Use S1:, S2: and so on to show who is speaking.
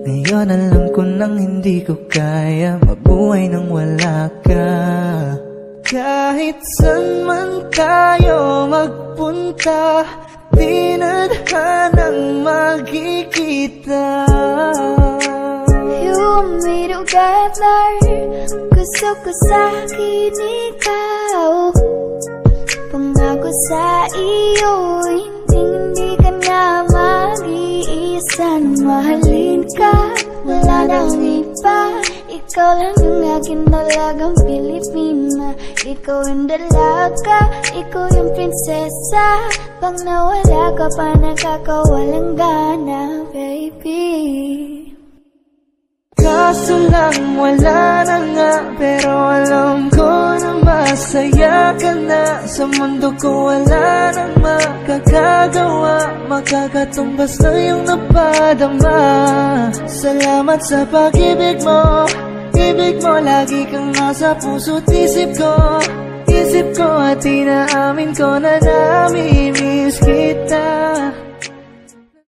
S1: Ngayon alam ko nang hindi ko kaya mabuhay nang wala ka. Kahit saan man tayo magpunta, di na hanang magkikita.
S2: You and me together, gusto ko sa'kin ikaw. Pangako sa iyo, hindi ka na mag-iisa. Mahalin ka, wala nang iba. Ikaw lang yung aking dalagang Pilipina. Ikaw yung dalaga, ikaw yung prinsesa. Pag nawala ka pa, nakakawalang gana, baby.
S1: Kaso lang wala na nga, pero alam ko na masaya ka na. Sa mundo ko wala nang makakagawa, makakatumbas na yung napadama. Salamat sa pag-ibig mo, ibig mo lagi kang nasa puso't isip ko. Isip ko at inaamin ko na namimiss kita.